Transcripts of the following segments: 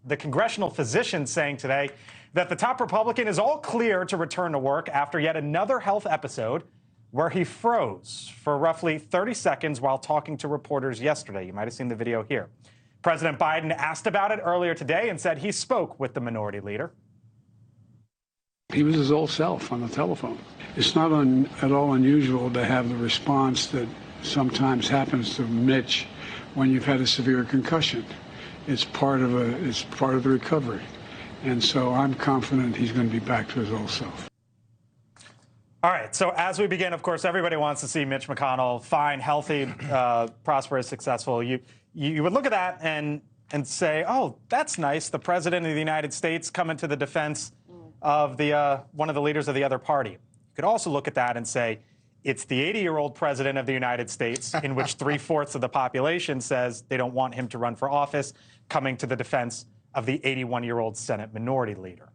The congressional physician saying today that the top Republican is all clear to return to work after yet another health episode where he froze for roughly 30 seconds while talking to reporters yesterday. You might have seen the video here. President Biden asked about it earlier today and said he spoke with the minority leader. He was his old self on the telephone. It's not at all unusual to have the response that sometimes happens to Mitch when you've had a severe concussion. It's part of the recovery. And so I'm confident he's going to be back to his old self. All right, so as we begin, of course, everybody wants to see Mitch McConnell fine, healthy, prosperous, successful. You would look at that and say, oh, that's nice. The president of the United States coming to the defense of one of the leaders of the other party. You could also look at that and say, it's the 80-year-old president of the United States, in which 3/4 of the population says they don't want him to run for office, coming to the defense of the 81-year-old Senate minority leader.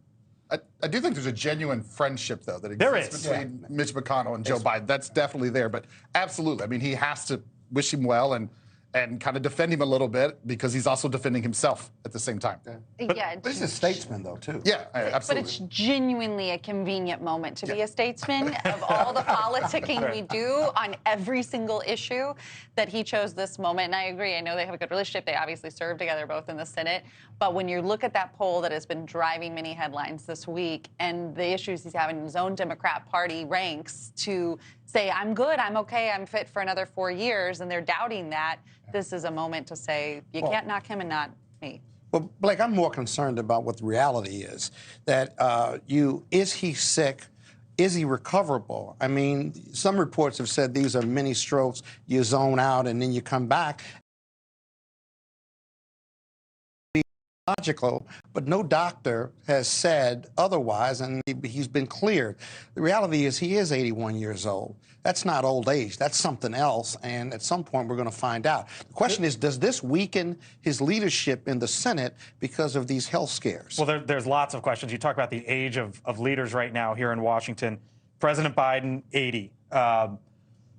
I do think there's a genuine friendship, though, that exists between Mitch McConnell and Joe Biden. That's definitely there. But absolutely, I mean, he has to wish him well and kind of defend him a little bit because he's also defending himself at the same time. Yeah, but he's a statesman, though, too. Yeah, absolutely. But it's genuinely a convenient moment to be a statesman. Of all the politicking we do on every single issue, that he chose this moment. And I agree. I know they have a good relationship. They obviously serve together both in the Senate. But when you look at that poll that has been driving many headlines this week and the issues he's having in his own Democrat Party ranks, to say, I'm good, I'm okay, I'm fit for another 4 years, and they're doubting that, this is a moment to say, you can't knock him and not me. Well, Blake, I'm more concerned about what the reality is. That is he sick? Is he recoverable? I mean, some reports have said these are mini strokes, you zone out and then you come back. Logical, but no doctor has said otherwise, and he's been cleared. The reality is he is 81 years old. That's not old age. That's something else, and at some point we're going to find out. The question is, does this weaken his leadership in the Senate because of these health scares? Well, there's lots of questions. You talk about the age of leaders right now here in Washington. President Biden, 80.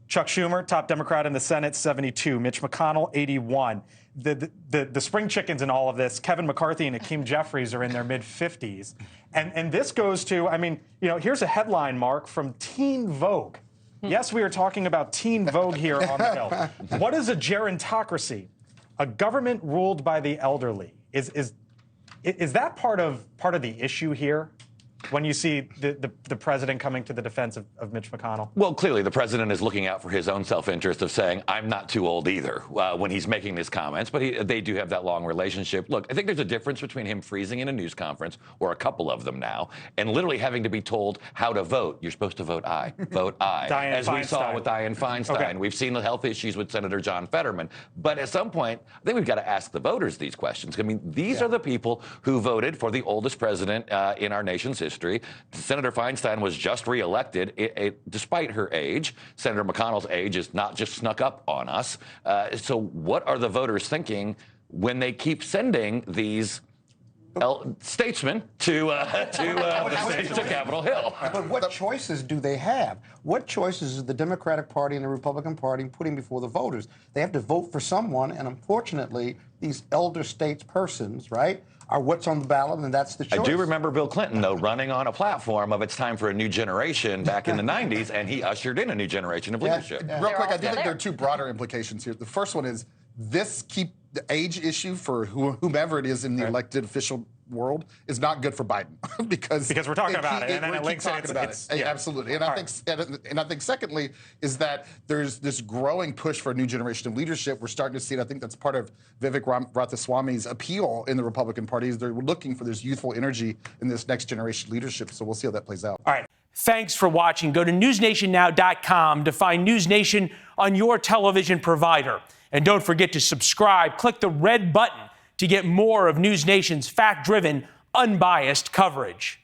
Chuck Schumer, top Democrat in the Senate, 72. Mitch McConnell, 81. The spring chickens in all of this, Kevin McCarthy and Hakeem Jeffries are in their mid-50s. And this goes to, I mean, you know, here's a headline, Mark, from Teen Vogue. Yes, we are talking about Teen Vogue here on the Hill. What is a gerontocracy? A government ruled by the elderly. Is that part of the issue here? When you see the president coming to the defense of Mitch McConnell? Well, clearly the president is looking out for his own self-interest of saying, I'm not too old either, when he's making these comments. But they do have that long relationship. Look, I think there's a difference between him freezing in a news conference, or a couple of them now, and literally having to be told how to vote. You're supposed to vote aye. Vote aye. As we saw with Dianne Feinstein. Okay. We've seen the health issues with Senator John Fetterman. But at some point, I think we've got to ask the voters these questions. I mean, these are the people who voted for the oldest president in our nation's history. Senator Feinstein was just reelected, despite her age. Senator McConnell's age is not just snuck up on us. So what are the voters thinking when they keep sending these statesmen to Capitol Hill? But what choices do they have? What choices is the Democratic Party and the Republican Party putting before the voters? They have to vote for someone, and unfortunately, these elder statespersons, right, are what's on the ballot, and that's the choice. I do remember Bill Clinton, though, running on a platform of it's time for a new generation back in the 90s, and he ushered in a new generation of leadership. Real quick, I do think there are two broader implications here. The first one is the age issue for whomever it is in the elected official world is not good for Biden because we're talking about it, and then it links it. Absolutely, and I think secondly is that there's this growing push for a new generation of leadership. We're starting to see it. I think that's part of Vivek Ramaswamy's appeal in the Republican Party. Is they're looking for this youthful energy in this next generation leadership. So we'll see how that plays out. All right. Thanks for watching. Go to newsnationnow.com to find NewsNation on your television provider. And don't forget to subscribe. Click the red button to get more of NewsNation's fact-driven, unbiased coverage.